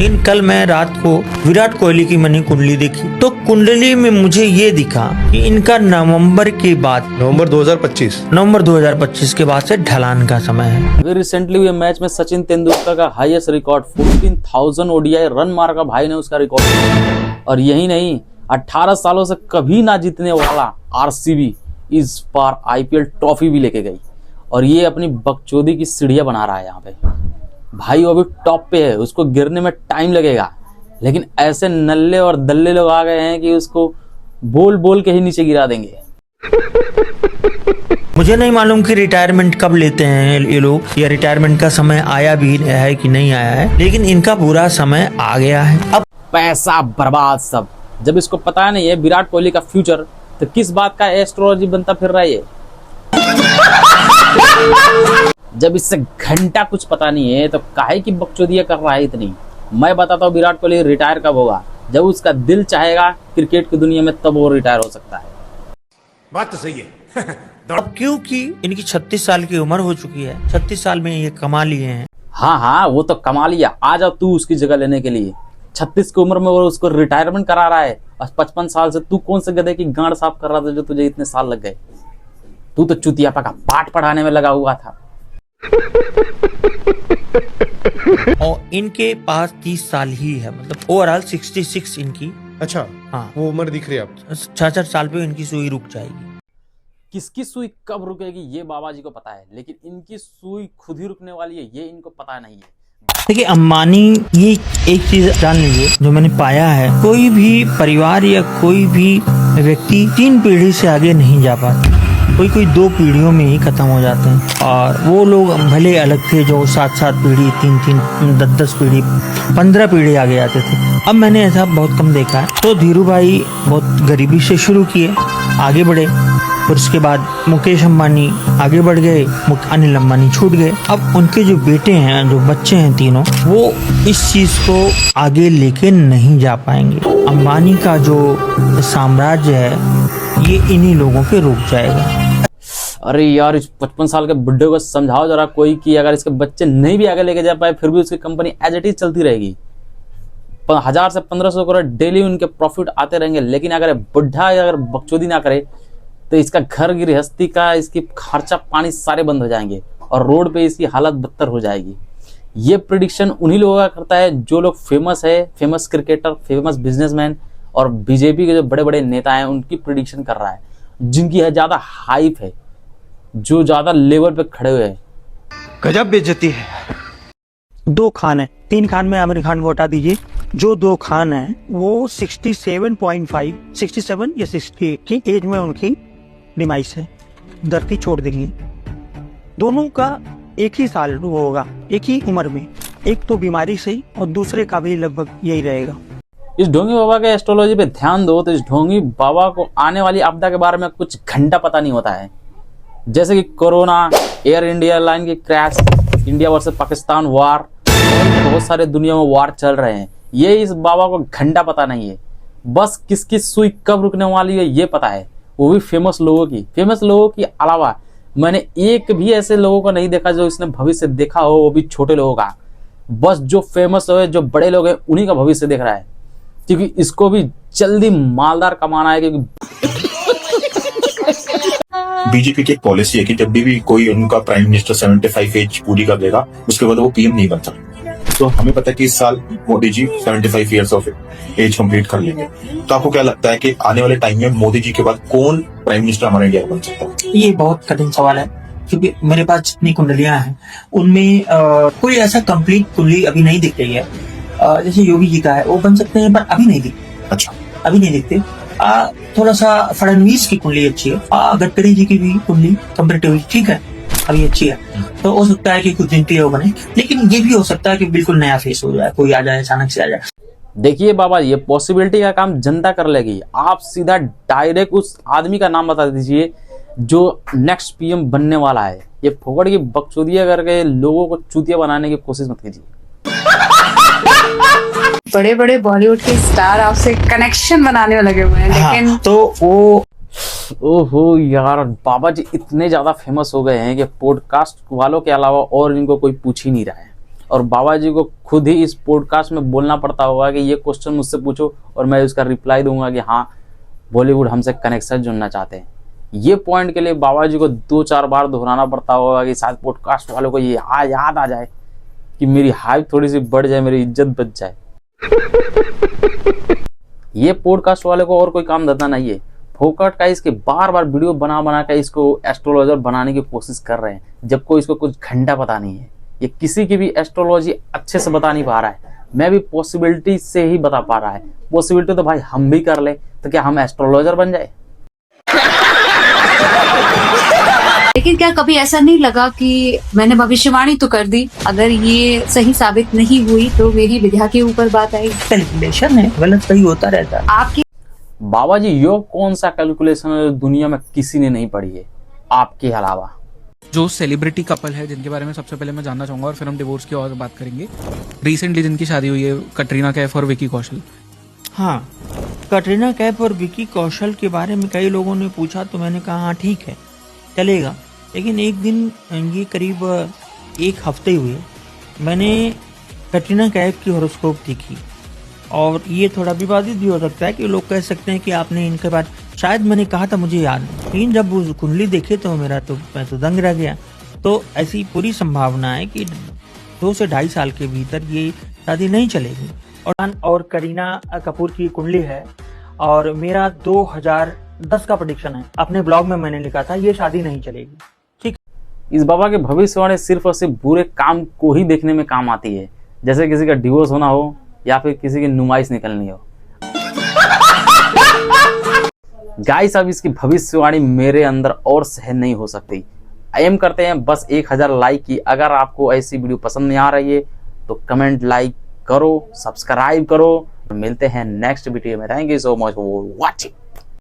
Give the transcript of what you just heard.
लेकिन कल मैं रात को विराट कोहली की मैंने कुंडली देखी तो कुंडली में मुझे ये दिखा कि इनका नवंबर 2025 के बाद से ढलान का समय है। अभी रिसेंटली हुए मैच में सचिन तेंदुलकर का हाईएस्ट रिकॉर्ड 14,000 ओडीआई रन मारा भाई ने उसका रिकॉर्ड, और यही नहीं 18 सालों से कभी ना जीतने वाला आरसीबी इस बार आईपीएल ट्रॉफी भी लेके गई, और ये अपनी बकचोदी की सीढ़ियां बना रहा है यहाँ पे। भाई वो अभी टॉप पे है, उसको गिरने में टाइम लगेगा, लेकिन ऐसे नल्ले और दल्ले लोग आ गए हैं कि उसको बोल बोल के ही नीचे गिरा देंगे। मुझे नहीं मालूम कि रिटायरमेंट कब लेते हैं ये लोग, या रिटायरमेंट का समय आया भी है कि नहीं आया है, लेकिन इनका पूरा समय आ गया है। अब पैसा बर्बाद सब, जब इसको पता नहीं है विराट कोहली का फ्यूचर, तो किस बात का एस्ट्रोलॉजी बनता फिर रहा है। जब इससे घंटा कुछ पता नहीं है तो काहे की बकचोदियां कर रहा है इतनी। मैं बताता हूँ विराट कोहली रिटायर कब होगा, जब उसका दिल चाहेगा क्रिकेट की दुनिया में, तब वो रिटायर हो सकता है। बात तो सही है। अब क्योंकि इनकी 36 साल की उम्र हो चुकी है, 36 साल में ये कमा लिए हैं। हाँ वो तो कमा लिया, आ जाओ तू उसकी जगह लेने के लिए। 36 की उम्र में वो उसको रिटायरमेंट करा रहा है, और 55 साल से तू कौन से गधे की गांड साफ कर रहा था जो तुझे इतने साल लग गए। तू तो चुतियापा का पाठ पढ़ाने में लगा हुआ था। और इनके पास 30 साल ही है, मतलब ओवरऑल 66 इनकी। अच्छा हाँ, वो उम्र दिख रही है आप। 66 साल पे इनकी सुई रुक जाएगी। किसकी सुई कब रुकेगी ये बाबा जी को पता है, लेकिन इनकी सुई खुद ही रुकने वाली है ये इनको पता नहीं है। देखिए अंबानी, ये एक चीज जान लीजिए जो मैंने पाया है, कोई भी परिवार या कोई भी व्यक्ति 3 पीढ़ी से आगे नहीं जा पाता, कोई 2 पीढ़ियों में ही खत्म हो जाते हैं। और वो लोग भले अलग थे जो 7 पीढ़ी, 3 10 पीढ़ी, 15 पीढ़ी आगे आते थे। अब मैंने ऐसा बहुत कम देखा है। तो धीरू भाई बहुत गरीबी से शुरू किए, आगे बढ़े, और उसके बाद मुकेश अंबानी आगे बढ़ गए, अनिल अंबानी छूट गए। अब उनके जो बेटे हैं, जो बच्चे हैं तीनों, वो इस चीज को आगे लेके नहीं जा पाएंगे। अंबानी का जो साम्राज्य है ये इन्हीं लोगों पे रुक जाएगा। अरे यार, इस 55 साल के बुड्ढे को समझाओ जरा कोई कि अगर इसके बच्चे नहीं भी आगे लेके जा पाए फिर भी उसकी कंपनी एज इट इज चलती रहेगी। 1000 से 1500 करोड़ डेली उनके प्रॉफिट आते रहेंगे, लेकिन अगर बुढ़ा अगर बकचोदी ना करे तो इसका घर गृहस्थी का, इसकी खर्चा पानी सारे बंद हो जाएंगे, और रोड पे इसकी हालत बदतर हो जाएगी। ये प्रिडिक्शन उन्हीं लोगों का करता है जो लोग फेमस है, फेमस क्रिकेटर, फेमस बिजनेसमैन, और बीजेपी के जो बड़े बड़े नेता हैं उनकी प्रिडिक्शन कर रहा है, जिनकी है ज्यादा हाइप है, जो ज्यादा लेवल पे खड़े हुए हैं। गजब बेइज्जती है। 2 खान है, 3 खान में आमिर खान को हटा दीजिए। जो 2 खान है वो 67.5, 67 या 68 की एज में उनकी डिमाइस है, धरती छोड़ देंगे। दोनों का एक ही साल वो होगा, एक ही उम्र में, एक तो बीमारी से ही और दूसरे का भी लगभग यही रहेगा। इस ढोंगी बाबा के एस्ट्रोलॉजी पे ध्यान दो तो इस ढोंगी बाबा को आने वाली आपदा के बारे में कुछ घंटा पता नहीं होता है, जैसे कि कोरोना, एयर इंडिया लाइन की क्रैश, इंडिया वर्सेस पाकिस्तान वार, और बहुत सारे दुनिया में वार चल रहे हैं। ये इस बाबा को घंटा पता नहीं है, बस किसकी सुई कब रुकने वाली है ये पता है, वो भी फेमस लोगों की। फेमस लोगों के अलावा मैंने एक भी ऐसे लोगों को नहीं देखा जो इसने भविष्य देखा हो, वो भी छोटे लोगों का। बस जो फेमस हो, जो बड़े लोग हैं, उन्हीं का भविष्य देख रहा है, क्योंकि इसको भी जल्दी मालदार कमाना है। क्योंकि बीजेपी की एक पॉलिसी है कि जब भी कोई उनका प्राइम मिनिस्टर 75 एज पूरी कर देगा उसके बाद वो पीएम नहीं बनता। तो हमें पता है कि इस साल Modi ji 75 years of as complete कर लेंगे। तो आपको क्या लगता है कि आने वाले टाइम में मोदी जी के बाद कौन प्राइम मिनिस्टर हमारे इंडिया बन सकता है? ये बहुत कठिन सवाल है, क्योंकि मेरे पास जितनी कुंडलियां हैं उनमें कोई ऐसा कंप्लीट कुंडली अभी नहीं दिख रही है। जैसे योगी जी का है वो बन सकते हैं, पर अभी नहीं दिखते। अच्छा, अभी नहीं दिखते। थोड़ा सा फडणवीस की कुंडली अच्छी है, गडकरी जी की भी कुंडली कंपेरेटिवली ठीक है, अभी अच्छी है। तो हो सकता है कि कुछ दिन के लिए वो बने, लेकिन ये भी हो सकता है कि बिल्कुल नया फेस हो जाए, कोई आ जाए, अचानक से आ जाए। देखिए बाबा, ये पॉसिबिलिटी का काम जनता कर लेगी। आप सीधा डायरेक्ट उस आदमी का नाम बता दीजिए जो नेक्स्ट पीएम बनने वाला है। ये फोकट की बकचोदियां करके लोगों को चूतिया बनाने की कोशिश मत कीजिए। बड़े बड़े बॉलीवुड के स्टार आपसे कनेक्शन बनाने में लगे हुए हैं, लेकिन हाँ, तो वो ओहो यार, बाबा जी इतने ज्यादा फेमस हो गए हैं कि पॉडकास्ट वालों के अलावा और इनको कोई पूछ ही नहीं रहा है। और बाबा जी को खुद ही इस पॉडकास्ट में बोलना पड़ता होगा कि ये क्वेश्चन मुझसे पूछो और मैं उसका रिप्लाई दूंगा कि हाँ बॉलीवुड हमसे कनेक्शन जुड़ना चाहते हैं। ये पॉइंट के लिए बाबा जी को 2-4 बार दोहराना पड़ता होगा कि शायद पॉडकास्ट वालों को ये याद आ जाए कि मेरी हाइप थोड़ी सी बढ़ जाए, मेरी इज्जत बच जाए। ये पॉडकास्ट वाले को और कोई काम धंधा नहीं है, फोकट का इसके बार बार वीडियो बना के इसको एस्ट्रोलॉजर बनाने की कोशिश कर रहे हैं, जबकि इसको कुछ घंटा पता नहीं है। ये किसी की भी एस्ट्रोलॉजी अच्छे से बता नहीं पा रहा है। मैं भी पॉसिबिलिटी से ही बता पा रहा है। पॉसिबिलिटी तो भाई हम भी कर ले, तो क्या हम एस्ट्रोलॉजर बन जाए? लेकिन क्या कभी ऐसा नहीं लगा कि मैंने भविष्यवाणी तो कर दी, अगर ये सही साबित नहीं हुई तो मेरी विद्या के ऊपर बात आई? कैलकुलेशन है, गलत सही होता रहता है। आपकी बाबा जी योग कौन सा कैलकुलेशन है दुनिया में किसी ने नहीं पढ़ी है आपके अलावा। जो सेलिब्रिटी कपल है जिनके बारे में सबसे पहले मैं जानना चाहूंगा और फिर हम डिवोर्स की और बात करेंगे। रिसेंटली जिनकी शादी हुई है, कटरीना कैफ और विकी कौशल। हाँ, कटरीना कैफ और विकी कौशल के बारे में कई लोगों ने पूछा तो मैंने कहा हाँ ठीक है चलेगा। लेकिन एक दिन, ये करीब 1 हफ्ते हुए, मैंने कटरीना कैफ की हॉरोस्कोप देखी और ये थोड़ा विवादित भी हो सकता है कि लोग कह सकते हैं कि आपने इनके बाद, शायद मैंने कहा था मुझे याद नहीं, लेकिन जब वो कुंडली देखे तो मैं तो दंग रह गया। तो ऐसी पूरी संभावना है कि 2 से 2.5 साल के भीतर ये शादी नहीं चलेगी। और करीना कपूर की कुंडली है और मेरा 2010 का प्रेडिक्शन है, अपने ब्लॉग में मैंने लिखा था ये शादी नहीं चलेगी। ठीक, इस बाबा के भविष्यवाणी सिर्फ और सिर्फ बुरे काम को ही देखने में काम आती है, जैसे किसी का डिवोर्स होना हो या फिर किसी की नुमाइश निकलनी हो। गाइस, अब इसकी भविष्यवाणी मेरे अंदर और सहन नहीं हो सकती। एम करते हैं बस 1000 लाइक की। अगर आपको ऐसी वीडियो पसंद नहीं आ रही है तो कमेंट, लाइक करो, सब्सक्राइब करो। मिलते हैं नेक्स्ट वीडियो में। Thank you so much for watching.